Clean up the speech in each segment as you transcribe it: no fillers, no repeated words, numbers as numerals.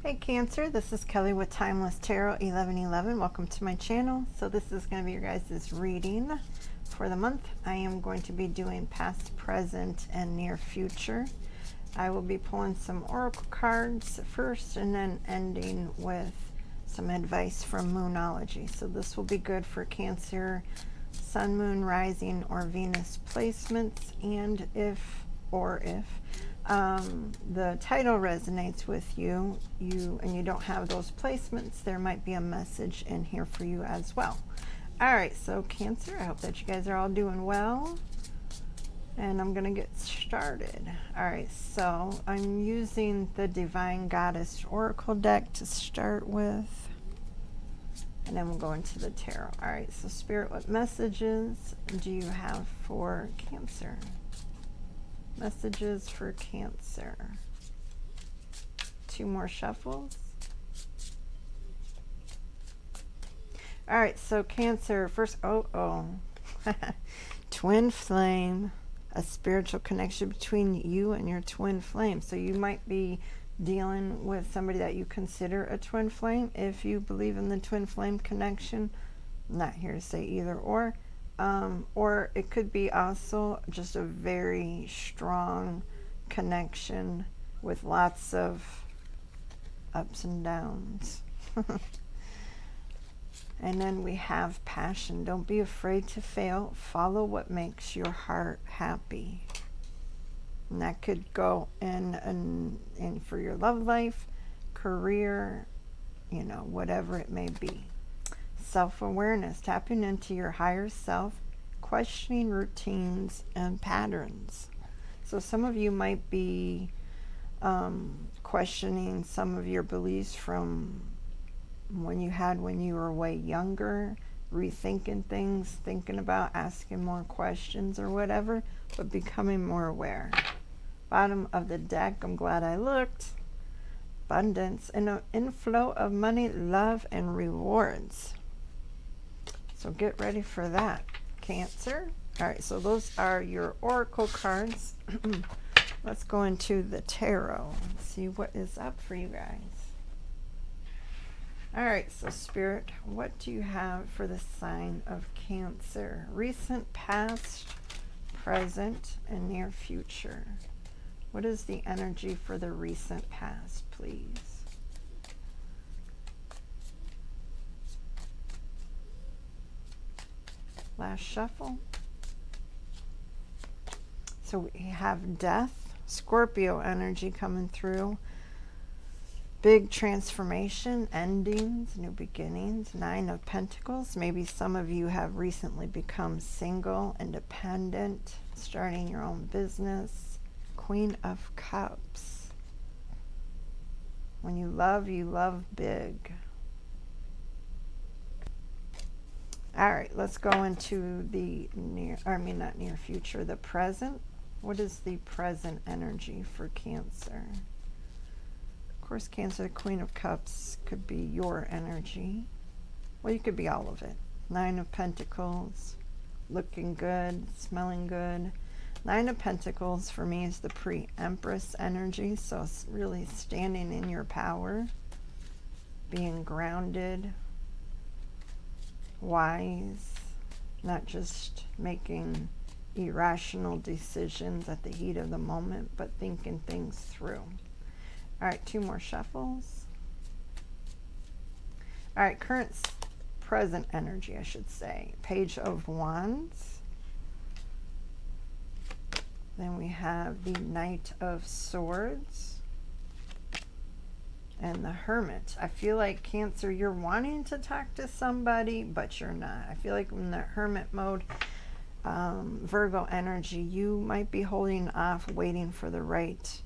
Hey Cancer, this is Kelly with Timeless Tarot 1111. Welcome to my channel. So this is going to be your guys' reading for the month. I am going to be doing past, present, and near future. I will be pulling some oracle cards first and then ending with some advice from Moonology. So this will be good for Cancer, Sun, Moon, Rising, or Venus placements, and if the title resonates with you and you don't have those placements, there might be a message in here for you as well. All right, so Cancer, I hope that you guys are all doing well, and I'm gonna get started. All right, so I'm using the Divine Goddess Oracle deck to start with, and then we'll go into the tarot. All right, so Spirit, what messages do you have for Cancer? Messages for Cancer. 2 more shuffles. All right, so Cancer, first, twin flame, a spiritual connection between you and your twin flame. So you might be dealing with somebody that you consider a twin flame. If you believe in the twin flame connection, I'm not here to say either or it could be also just a very strong connection with lots of ups and downs. And then we have passion. Don't be afraid to fail. Follow what makes your heart happy. And that could go in for your love life, career, whatever it may be. Self-awareness, tapping into your higher self, questioning routines and patterns. So some of you might be questioning some of your beliefs from when you were way younger, rethinking things, thinking about asking more questions or whatever, but becoming more aware. Bottom of the deck, I'm glad I looked. Abundance and an inflow of money, love, and rewards. So get ready for that, Cancer. All right, so those are your oracle cards. Let's go into the tarot and see what is up for you guys. All right, so Spirit, what do you have for the sign of Cancer? Recent, past, present, and near future. What is the energy for the recent past, please? Last shuffle. So we have death, Scorpio energy coming through. Big transformation, endings, new beginnings. 9 of Pentacles. Maybe some of you have recently become single, independent, starting your own business. Queen of Cups. When you love big. All right, let's go into the not near future, the present. What is the present energy for Cancer? Of course, Cancer, the Queen of Cups could be your energy. Well, you could be all of it. 9 of Pentacles, looking good, smelling good. 9 of Pentacles for me is the pre-Empress energy, so it's really standing in your power, being grounded, wise, not just making irrational decisions at the heat of the moment, but thinking things through. All right, 2 more shuffles. All right, present energy, I should say. Page of Wands. Then we have the Knight of Swords. And the Hermit. I feel like Cancer, you're wanting to talk to somebody, but you're not. I feel like in the Hermit mode, Virgo energy, you might be holding off, waiting for the right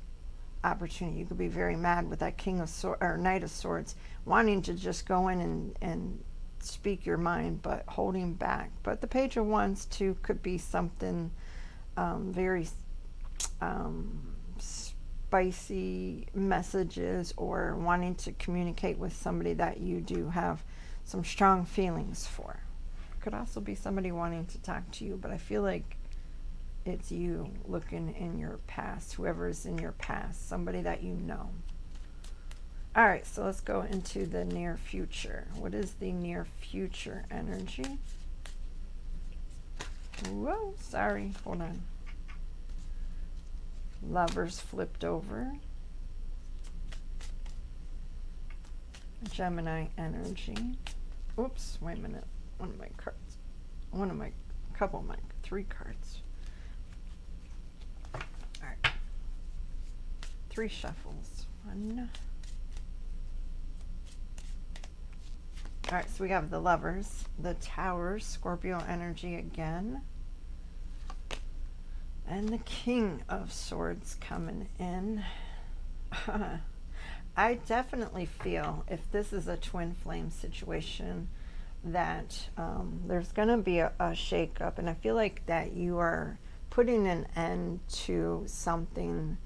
opportunity. You could be very mad with that King of Swords or Knight of Swords, wanting to just go in and speak your mind, but holding back. But the Page of Wands too could be something very spicy messages, or wanting to communicate with somebody that you do have some strong feelings for. Could also be somebody wanting to talk to you, but I feel like it's you looking in your past, whoever's in your past, somebody that you know. All right, so let's go into the near future. What is the near future energy? Whoa, sorry, hold on. Lovers flipped over. Gemini energy. Oops, wait a minute. One of my cards. Three cards. All right. 3 shuffles. 1. All right, so we have the Lovers, the Towers, Scorpio energy again, and the King of Swords coming in. I definitely feel, if this is a twin flame situation, that there's going to be a shake-up, and I feel like that you are putting an end to something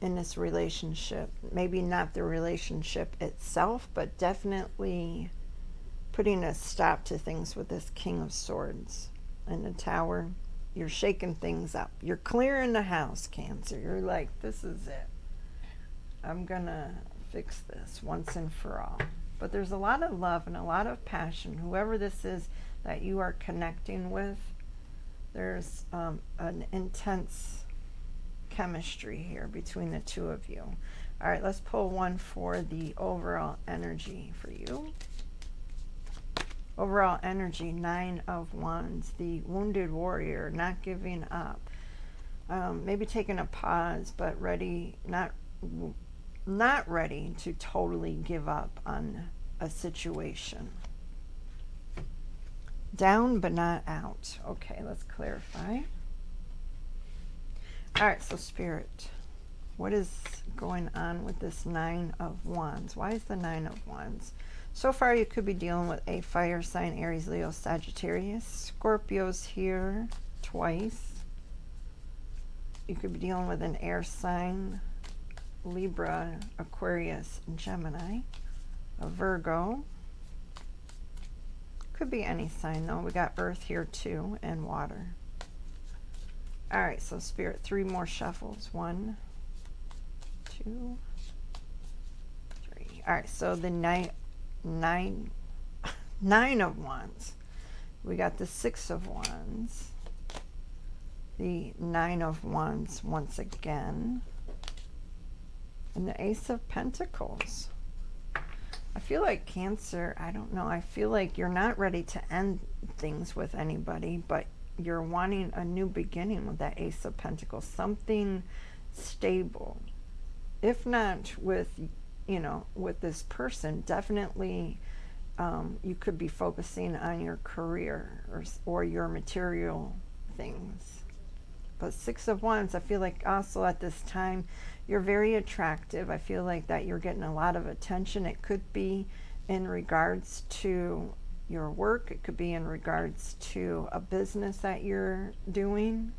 in this relationship. Maybe not the relationship itself, but definitely putting a stop to things with this King of Swords and the Tower. You're shaking things up. You're clearing the house, Cancer. You're like, this is it. I'm gonna fix this once and for all. But there's a lot of love and a lot of passion. Whoever this is that you are connecting with, there's an intense chemistry here between the two of you. All right, let's pull one for the overall energy for you. Overall energy, 9 of Wands, the wounded warrior, not giving up. Maybe taking a pause, but ready, not ready to totally give up on a situation. Down but not out. Okay, let's clarify. All right, so Spirit, what is going on with this 9 of Wands? Why is the 9 of Wands? So far, you could be dealing with a fire sign, Aries, Leo, Sagittarius. Scorpio's here twice. You could be dealing with an air sign, Libra, Aquarius, and Gemini. A Virgo. Could be any sign, though. We got Earth here, too, and water. All right, so Spirit, 3 more shuffles. 1, 2, 3. All right, so the nine of Wands. We got the 6 of Wands, the 9 of Wands once again, and the Ace of Pentacles. I feel like Cancer, I don't know, I feel like you're not ready to end things with anybody, but you're wanting a new beginning with that Ace of Pentacles, something stable. If not with, with this person, definitely you could be focusing on your career or your material things. But 6 of Wands, I feel like also at this time, you're very attractive. I feel like that you're getting a lot of attention. It could be in regards to your work. It could be in regards to a business that you're doing.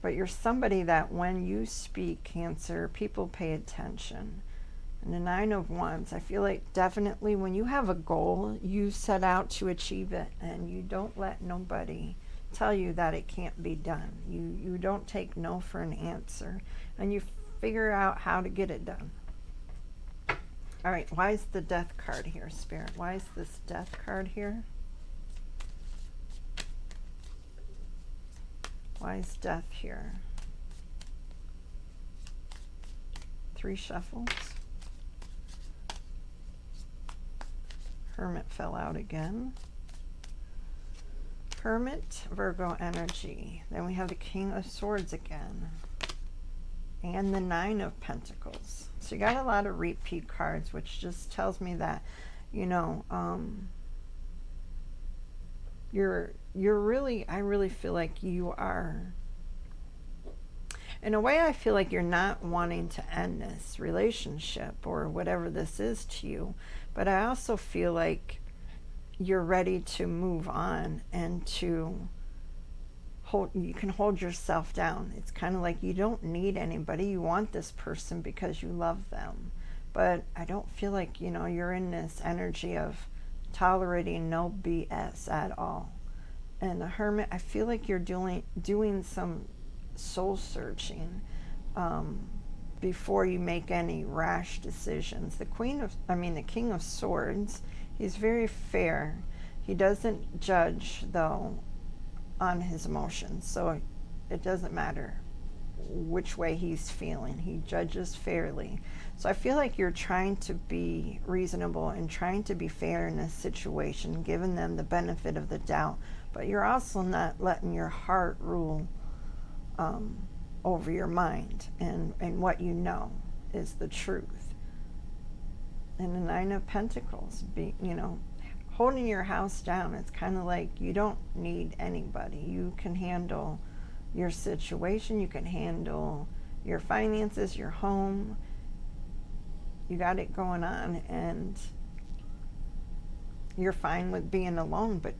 But you're somebody that when you speak, Cancer, people pay attention. And the 9 of Wands, I feel like definitely when you have a goal, you set out to achieve it, and you don't let nobody tell you that it can't be done. You don't take no for an answer, and you figure out how to get it done. All right, why is the Death card here, Spirit? Why is this Death card here? Why is Death here? 3 shuffles. Hermit fell out again. Hermit, Virgo energy. Then we have the King of Swords again. And the 9 of Pentacles. So you got a lot of repeat cards, which just tells me that, you're really, I really feel like you are, in a way, I feel like you're not wanting to end this relationship or whatever this is to you, but I also feel like you're ready to move on and to you can hold yourself down. It's kind of like you don't need anybody. You want this person because you love them. But I don't feel like, you're in this energy of tolerating no BS at all. And the Hermit, I feel like you're doing some soul searching. before you make any rash decisions. The King of Swords, he's very fair. He doesn't judge, though, on his emotions. So it doesn't matter which way he's feeling. He judges fairly. So I feel like you're trying to be reasonable and trying to be fair in this situation, giving them the benefit of the doubt. But you're also not letting your heart rule over your mind, and what you know is the truth. And the Nine of Pentacles, holding your house down. It's kind of like you don't need anybody. You can handle your situation. You can handle your finances, your home. You got it going on, and you're fine with being alone, but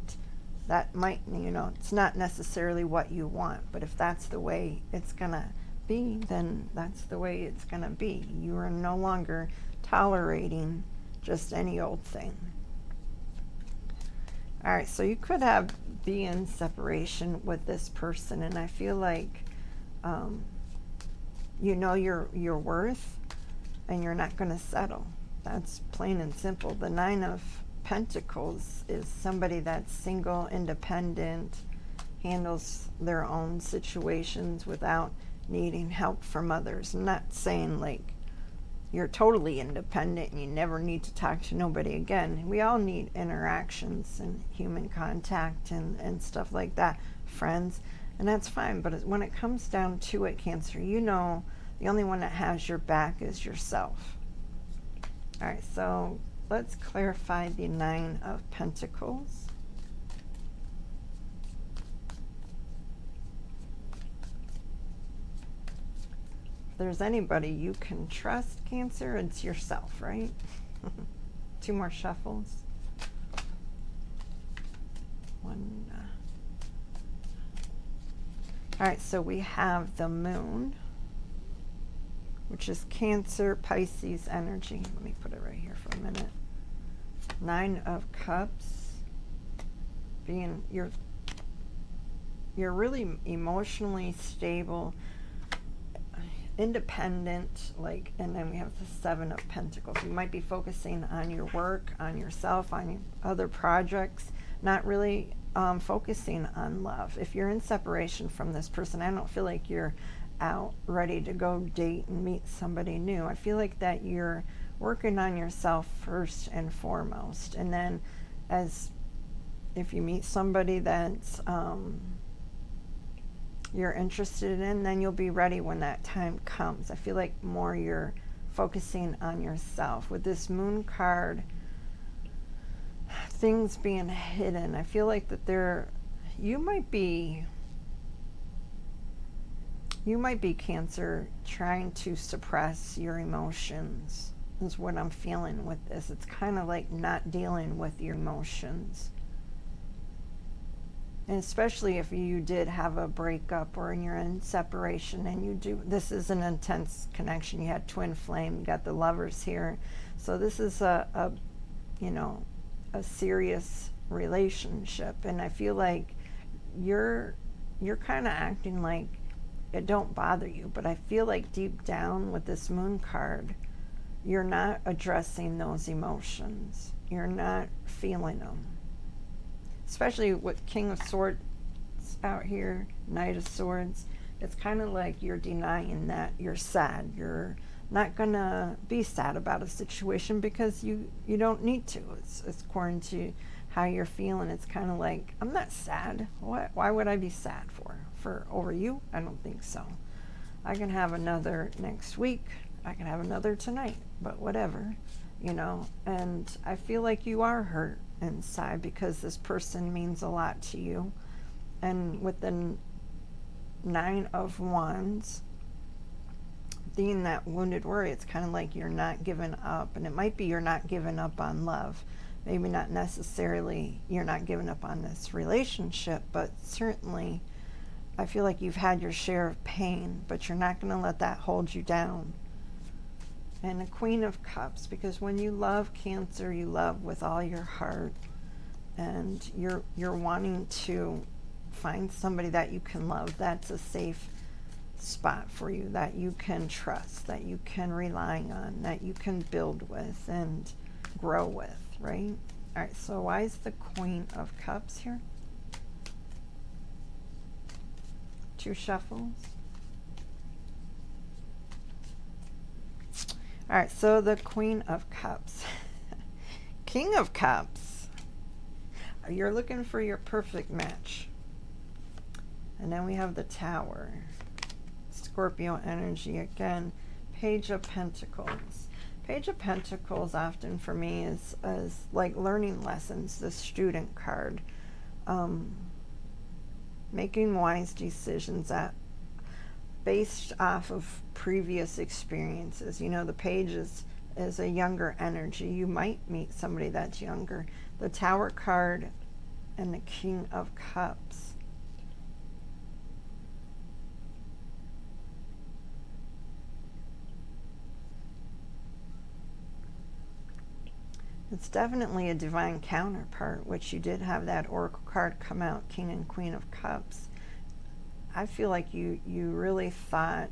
that might, it's not necessarily what you want. But if that's the way it's going to be, then that's the way it's going to be. You are no longer tolerating just any old thing. All right, so you could be in separation with this person, and I feel like you know your worth, and you're not going to settle. That's plain and simple. The Nine of Pentacles is somebody that's single, independent, handles their own situations without needing help from others. I'm not saying like you're totally independent and you never need to talk to nobody again. We all need interactions and human contact and stuff like that, friends, and that's fine. But when it comes down to it, Cancer, the only one that has your back is yourself. All right, so let's clarify the Nine of Pentacles. If there's anybody you can trust, Cancer, it's yourself, right? 2 more shuffles. One. All right, so we have the Moon, which is Cancer, Pisces energy. Let me put it right here for a minute. 9 of Cups, being you're really emotionally stable, independent, and then we have the 7 of Pentacles. You might be focusing on your work, on yourself, on your other projects, not really focusing on love. If you're in separation from this person, I don't feel like you're out ready to go date and meet somebody new. I feel like that you're working on yourself first and foremost, and then if you meet somebody that's you're interested in, then you'll be ready when that time comes. I feel like more you're focusing on yourself. With this Moon card, things being hidden, I feel like that you might be Cancer, trying to suppress your emotions is what I'm feeling with this. It's kind of like not dealing with your emotions. And especially if you did have a breakup or you're in separation and this is an intense connection. You had twin flame, you got the Lovers here. So this is a serious relationship. And I feel like you're kind of acting like it don't bother you, but I feel like deep down with this Moon card, you're not addressing those emotions. You're not feeling them. Especially with King of Swords out here, Knight of Swords, it's kind of like you're denying that you're sad. You're not going to be sad about a situation because you don't need to. It's according to how you're feeling. It's kind of like, I'm not sad. Why would I be sad for over you? I don't think so. I can have another next week. I can have another tonight, but whatever, and I feel like you are hurt inside because this person means a lot to you. And with the 9 of Wands, being that wounded warrior, it's kind of like you're not giving up, and it might be you're not giving up on love. Maybe not necessarily you're not giving up on this relationship, but certainly I feel like you've had your share of pain, but you're not going to let that hold you down. And the Queen of Cups, because when you love, Cancer, you love with all your heart, and you're wanting to find somebody that you can love, that's a safe spot for you that you can trust, that you can rely on, that you can build with and grow with, right? All right, so why is the Queen of Cups here? 2 shuffles. All right, so the Queen of Cups. King of Cups. You're looking for your perfect match. And then we have the Tower. Scorpio energy again. Page of Pentacles. Page of Pentacles often for me is like learning lessons, the student card. Making wise decisions based off of previous experiences. You know, the Page is a younger energy. You might meet somebody that's younger. The Tower card and the King of Cups. It's definitely a divine counterpart, which you did have that Oracle card come out, King and Queen of Cups. I feel like you really thought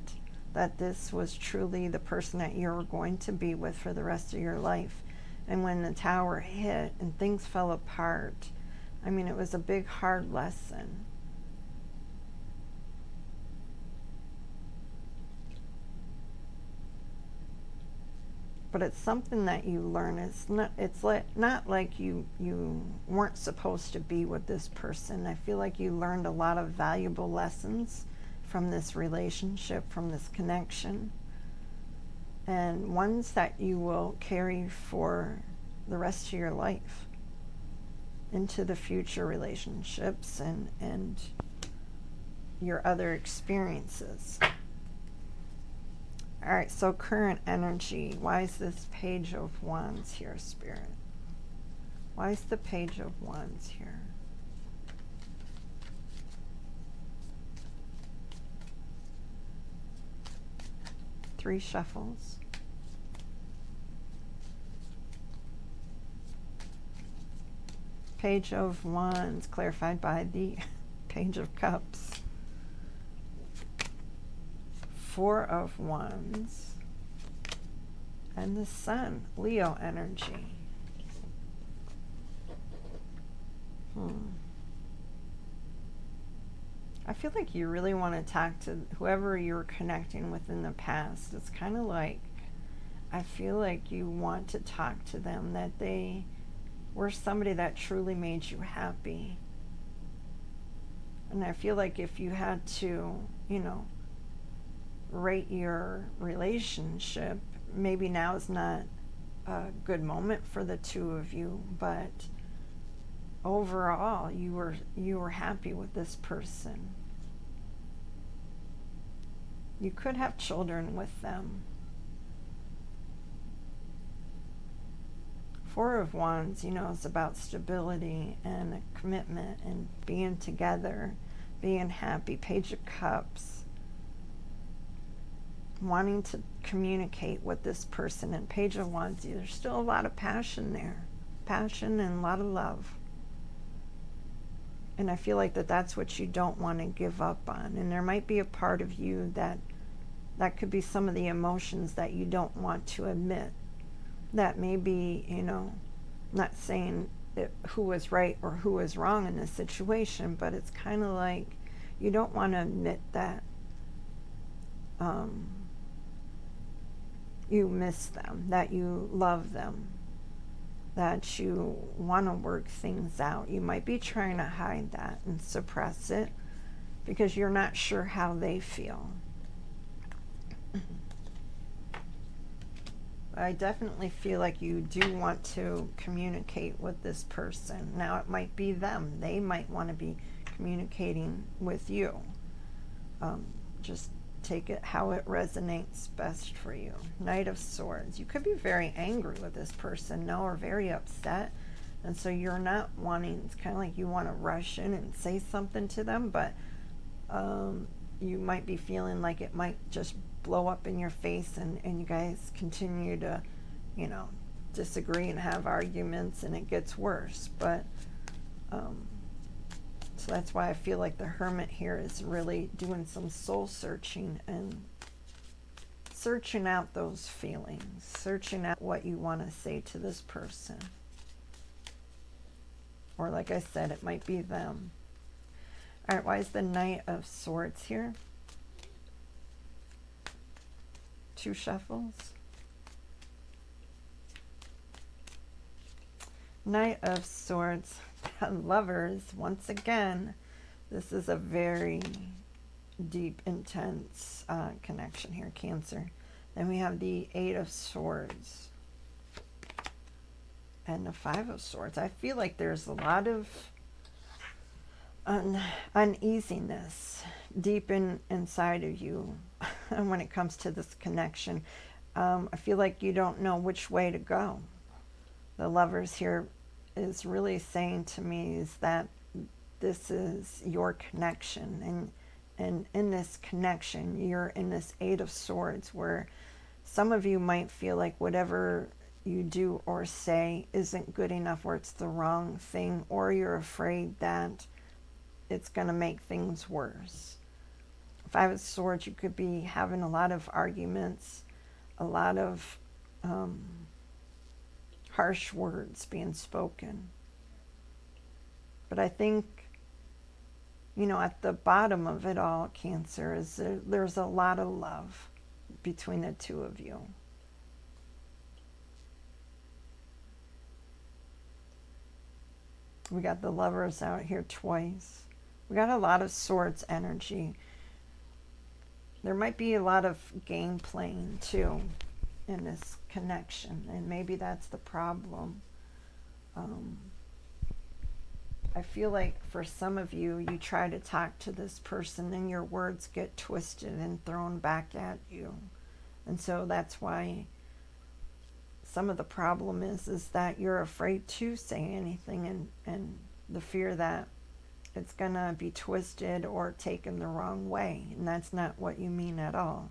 that this was truly the person that you were going to be with for the rest of your life. And when the Tower hit and things fell apart, I mean, it was a big, hard lesson. But it's something that you learn. It's not like you weren't supposed to be with this person. I feel like you learned a lot of valuable lessons from this relationship, from this connection, and ones that you will carry for the rest of your life into the future relationships and your other experiences. All right, so current energy. Why is this Page of Wands here, Spirit? Why is the Page of Wands here? Three shuffles. Page of Wands clarified by the Page of Cups. Four of Wands, and the Sun, Leo energy. I feel like you really want to talk to whoever you were connecting with in the past. It's kind of like, I feel like you want to talk to them, that they were somebody that truly made you happy. And I feel like if you had to, rate your relationship, maybe now is not a good moment for the two of you, but overall you were happy with this person. You could have children with them. Four of Wands, is about stability and a commitment and being together, being happy. Page of Cups, wanting to communicate with this person. And Page of Wands, there's still a lot of passion there. Passion and a lot of love. And I feel like that's what you don't want to give up on. And there might be a part of you that could be some of the emotions that you don't want to admit. That may be, not saying who was right or who was wrong in this situation, but it's kind of like you don't want to admit that you miss them, that you love them, that you want to work things out. You might be trying to hide that and suppress it because you're not sure how they feel. I definitely feel like you do want to communicate with this person. Now, it might be them. They might want to be communicating with you. Just take it how it resonates best for you. Knight of Swords. You could be very angry with this person, or very upset. And so you're not wanting, it's kind of like you want to rush in and say something to them, but you might be feeling like it might just blow up in your face and you guys continue to, disagree and have arguments and it gets worse. But So that's why I feel like the Hermit here is really doing some soul searching and searching out those feelings, searching out what you want to say to this person. Or like I said, it might be them. All right, why is the Knight of Swords here? 2 shuffles. Knight of Swords. Lovers, once again, this is a very deep, intense connection here, Cancer. Then we have the 8 of Swords and the 5 of Swords. I feel like there's a lot of uneasiness deep inside of you when it comes to this connection. I feel like you don't know which way to go. The Lovers here is really saying to me is that this is your connection, and in this connection you're in this 8 of Swords where some of you might feel like whatever you do or say isn't good enough, or it's the wrong thing, or you're afraid that it's going to make things worse. 5 of Swords, you could be having a lot of arguments, a lot of harsh words being spoken. But I think, you know, at the bottom of it all, Cancer, is there's a lot of love between the two of you. We got the Lovers out here twice. We got a lot of Swords energy. There might be a lot of game playing too in this connection, and maybe that's the problem. I feel like for some of you, you try to talk to this person and your words get twisted and thrown back at you. And so that's why some of the problem is that you're afraid to say anything, and the fear that it's gonna be twisted or taken the wrong way, and that's not what you mean at all.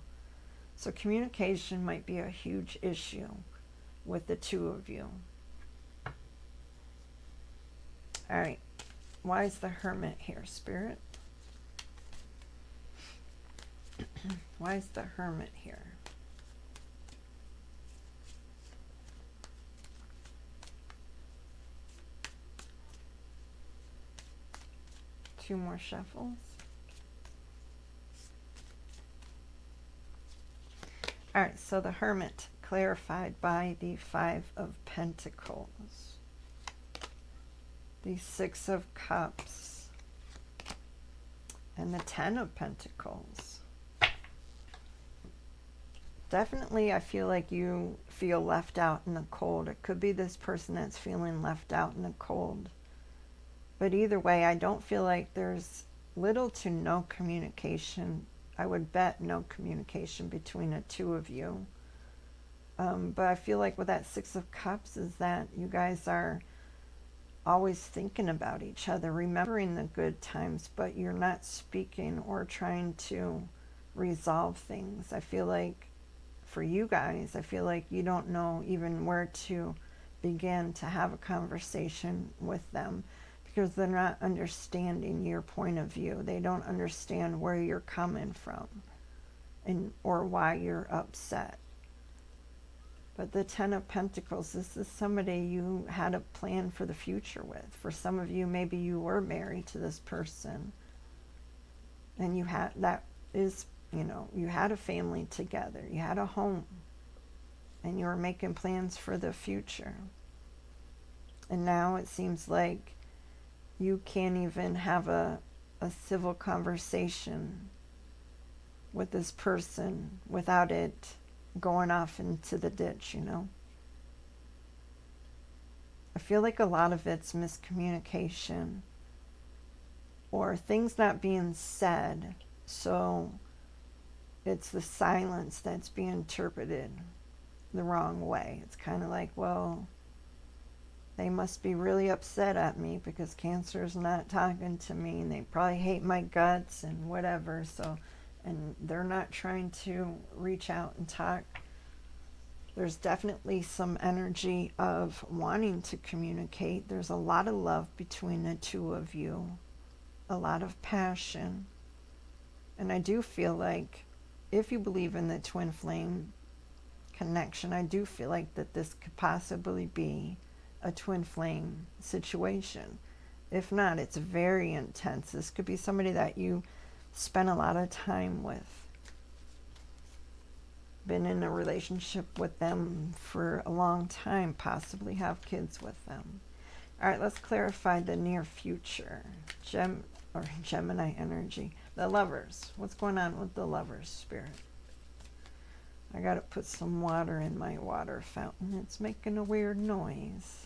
So communication might be a huge issue with the two of you. All right, why is the Hermit here, Spirit? Why is the Hermit here? Two more shuffles. All right, so the Hermit clarified by the 5 of Pentacles, the 6 of Cups, and the 10 of Pentacles. Definitely, I feel like you feel left out in the cold. It could be this person that's feeling left out in the cold. But either way, I don't feel like there's little to no communication. I would bet no communication between the two of you. But I feel like with that 6 of Cups is that you guys are always thinking about each other, remembering the good times, but you're not speaking or trying to resolve things. I feel like for you guys, I feel like you don't know even where to begin to have a conversation with them, because they're not understanding your point of view. They don't understand where you're coming from or why you're upset. But the 10 of Pentacles, this is somebody you had a plan for the future with. For some of you, maybe you were married to this person, and you had, that is, you know, you had a family together, you had a home, and you were making plans for the future. And now it seems like you can't even have a civil conversation with this person without it going off into the ditch, you know. I feel like a lot of it's miscommunication or things not being said, so it's the silence that's being interpreted the wrong way. It's kind of like, well, they must be really upset at me because Cancer's not talking to me, and they probably hate my guts and whatever, so, and they're not trying to reach out and talk. There's definitely some energy of wanting to communicate. There's a lot of love between the two of you. a lot of passion. And I do feel like, if you believe in the twin flame connection, I do feel like that this could possibly be a twin flame situation. If not, it's very intense. This could be somebody that you spend a lot of time with, been in a relationship with them for a long time, possibly have kids with them. All right, let's clarify the near future. Gemini energy. The Lovers. What's going on with the Lovers, Spirit? I got to put some water in my water fountain. It's making a weird noise.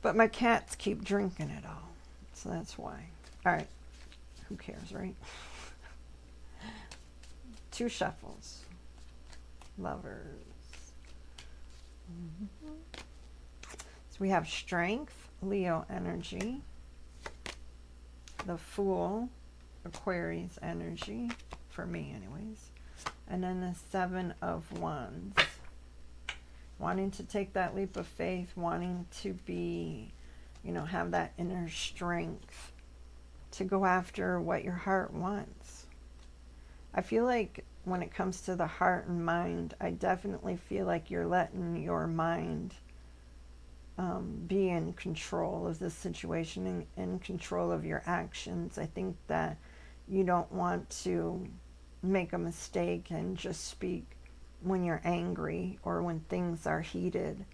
But my cats keep drinking it all. So that's why. All right. Who cares, right? 2 shuffles. Lovers. So we have Strength, Leo energy. The Fool, Aquarius energy, for me anyways. And then the 7 of Wands. Wanting to take that leap of faith, wanting to be, have that inner strength to go after what your heart wants. I feel like when it comes to the heart and mind, I definitely feel like you're letting your mind be in control of this situation and in control of your actions. I think that you don't want to make a mistake and just speak when you're angry or when things are heated.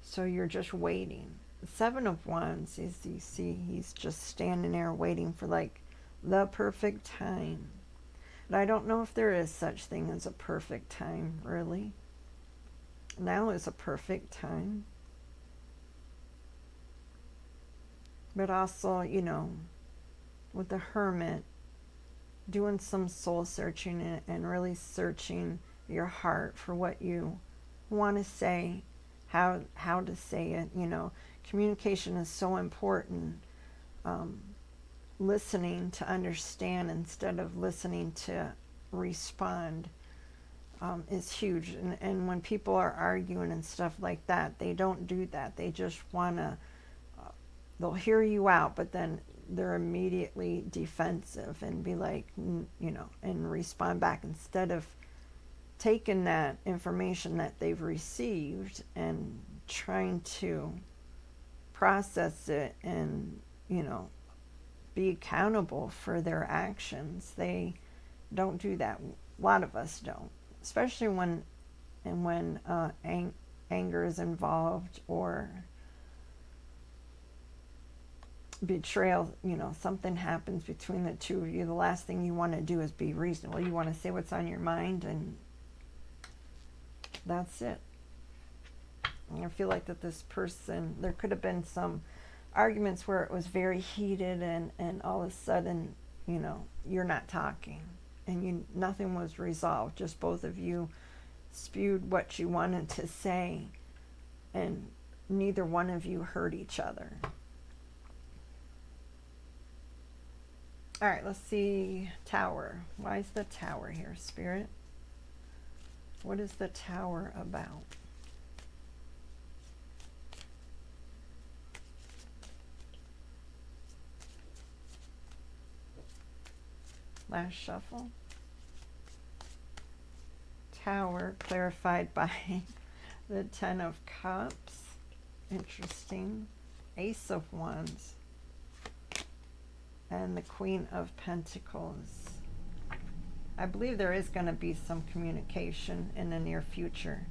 So you're just waiting. The 7 of Wands is, you see, he's just standing there waiting for like the perfect time. But I don't know if there is such thing as a perfect time, really. Now is a perfect time. But also, with the Hermit, doing some soul searching and really searching your heart for what you want to say, how to say it. Communication is so important. Listening to understand instead of listening to respond is huge. And when people are arguing and stuff like that, they don't do that. They just want to, they'll hear you out, but then they're immediately defensive and be like, and respond back instead of taking that information that they've received and trying to process it and, be accountable for their actions. They don't do that. A lot of us don't, especially when anger is involved or betrayal. Something happens between the two of you. The last thing you want to do is be reasonable. You want to say what's on your mind, and that's it. And I feel like that this person, there could have been some arguments where it was very heated, and all of a sudden, you're not talking, and nothing was resolved. Just both of you spewed what you wanted to say, and neither one of you heard each other. All right, let's see. Tower. Why is the Tower here, Spirit? What is the Tower about? Last shuffle. Tower clarified by the 10 of Cups. Interesting. Ace of Wands. And the Queen of Pentacles. I believe there is going to be some communication in the near future.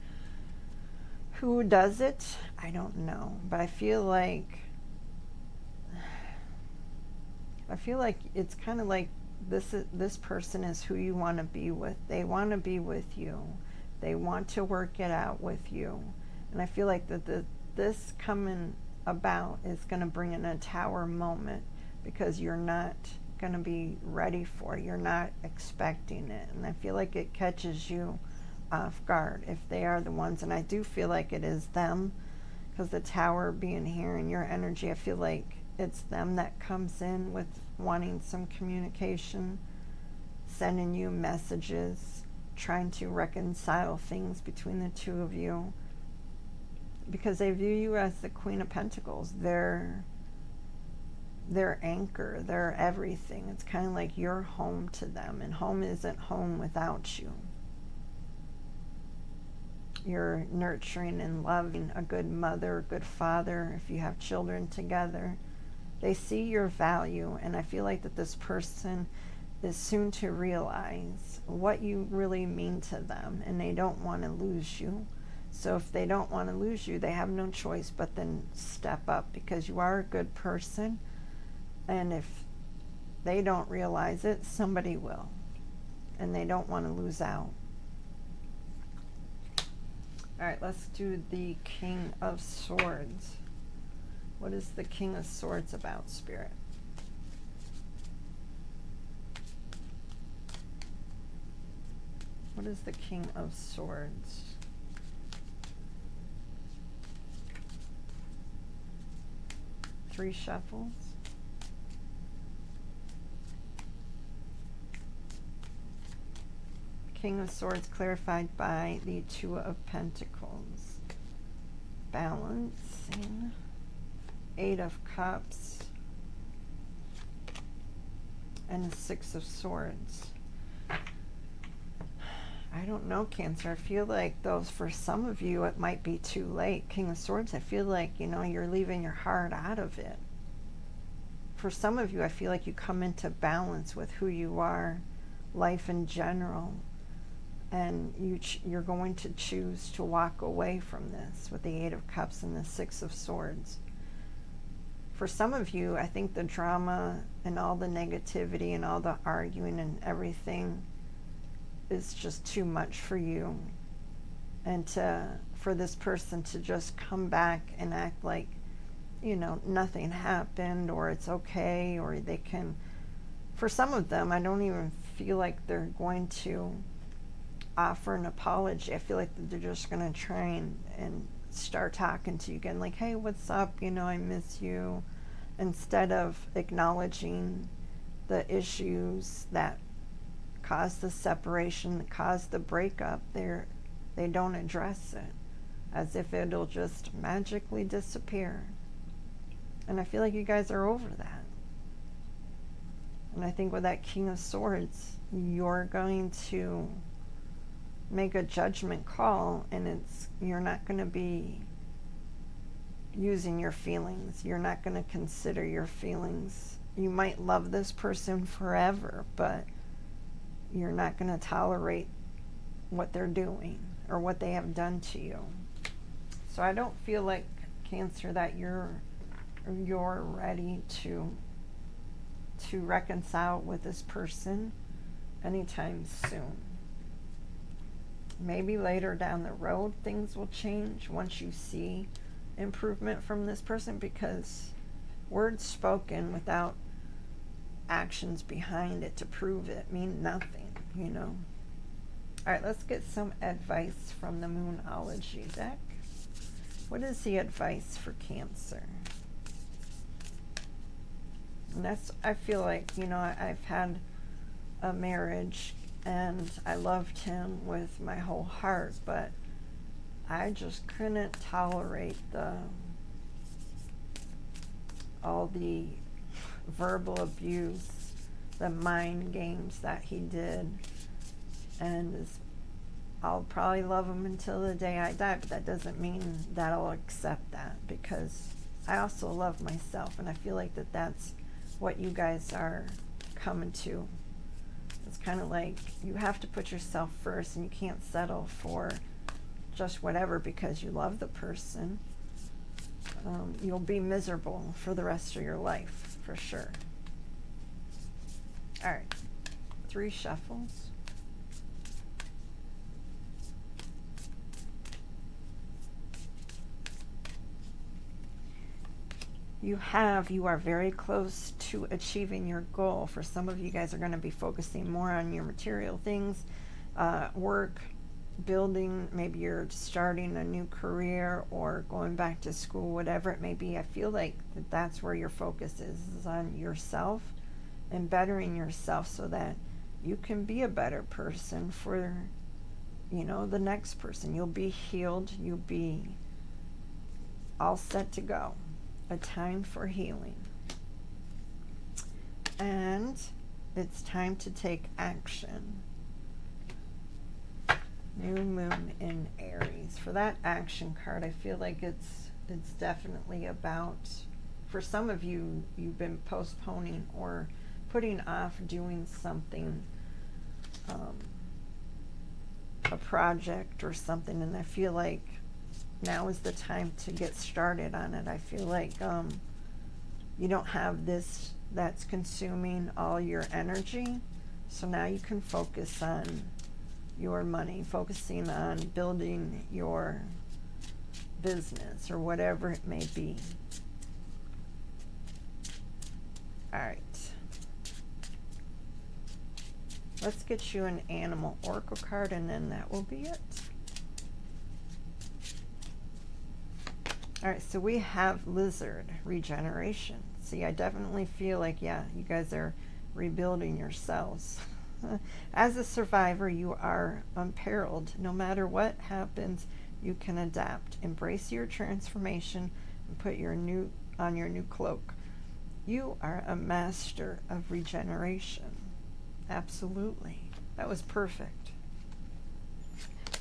Who does it? I don't know. But I feel like it's kind of like this person is who you want to be with. They want to be with you. They want to work it out with you. And I feel like this coming about is going to bring in a Tower moment, because you're not going to be ready for it. You're not expecting it. And I feel like it catches you off guard if they are the ones. And I do feel like it is them, because the Tower being here in your energy, I feel like it's them that comes in with wanting some communication, sending you messages, trying to reconcile things between the two of you, because they view you as the Queen of Pentacles. They're their anchor, their everything. It's kind of like you're home to them, and home isn't home without you. You're nurturing and loving, a good mother, a good father, if you have children together. They see your value, and I feel like that this person is soon to realize what you really mean to them, and they don't want to lose you. So if they don't want to lose you, they have no choice but then step up, because you are a good person, and if they don't realize it, somebody will, and they don't want to lose out. All right, let's do the King of Swords. What is the King of Swords about, Spirit? What is the King of Swords? Three shuffles. King of Swords clarified by the Two of Pentacles. Balancing. Eight of Cups. And the Six of Swords. I don't know, Cancer. I feel like those, for some of you, it might be too late. King of Swords, I feel like, you're leaving your heart out of it. For some of you, I feel like you come into balance with who you are, life in general. And you're going to choose to walk away from this with the Eight of Cups and the Six of Swords. For some of you, I think the drama and all the negativity and all the arguing and everything is just too much for you. And for this person to just come back and act like, nothing happened, or it's okay, or they can, for some of them, I don't even feel like they're going to offer an apology. I feel like they're just going to try and start talking to you again, like, hey, what's up, I miss you, instead of acknowledging the issues that caused the separation, that caused the breakup. They don't address it, as if it'll just magically disappear. And I feel like you guys are over that. And I think with that King of Swords, you're going to make a judgment call, and you're not going to be using your feelings. You're not going to consider your feelings. You might love this person forever, but you're not going to tolerate what they're doing or what they have done to you. So I don't feel like, Cancer, that you're ready to reconcile with this person anytime soon. Maybe later down the road things will change once you see improvement from this person, because words spoken without actions behind it to prove it mean nothing, All right, let's get some advice from the Moonology deck. What is the advice for Cancer? And I feel like, I've had a marriage and I loved him with my whole heart, but I just couldn't tolerate all the verbal abuse, the mind games that he did. And I'll probably love him until the day I die, but that doesn't mean that I'll accept that, because I also love myself, and I feel like that's what you guys are coming to. It's kind of like you have to put yourself first, and you can't settle for just whatever because you love the person. You'll be miserable for the rest of your life, for sure. All right, 3 shuffles. You are very close to achieving your goal. For some of you guys are going to be focusing more on your material things, work, building, maybe you're starting a new career or going back to school, whatever it may be. I feel like that's where your focus is on yourself and bettering yourself so that you can be a better person for, the next person. You'll be healed. You'll be all set to go. A time for healing. And it's time to take action. New moon in Aries. For that action card, I feel like it's definitely about, for some of you, you've been postponing or putting off doing something, a project or something, and I feel like now is the time to get started on it. I feel like you don't have this that's consuming all your energy, so now you can focus on your money, focusing on building your business or whatever it may be. All right, let's get you an animal oracle card, and then that will be it. All right, so we have lizard, regeneration. See, I definitely feel like, yeah, you guys are rebuilding yourselves. As a survivor, you are unperiled. No matter what happens, you can adapt. Embrace your transformation and put on your new cloak. You are a master of regeneration. Absolutely. That was perfect.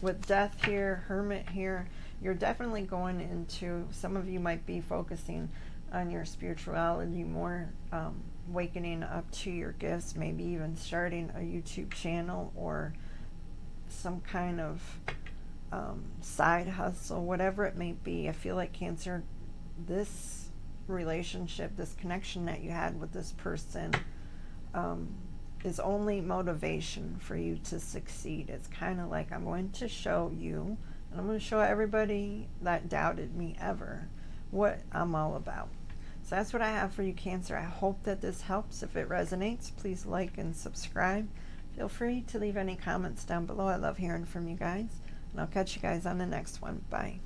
With death here, hermit here, you're definitely going into, some of you might be focusing on your spirituality more, wakening up to your gifts, maybe even starting a YouTube channel or some kind of side hustle, whatever it may be. I feel like Cancer, this relationship, this connection that you had with this person is only motivation for you to succeed. It's kind of like, I'm going to show you, and I'm going to show everybody that doubted me ever what I'm all about. So that's what I have for you, Cancer. I hope that this helps. If it resonates, please like and subscribe. Feel free to leave any comments down below. I love hearing from you guys. And I'll catch you guys on the next one. Bye.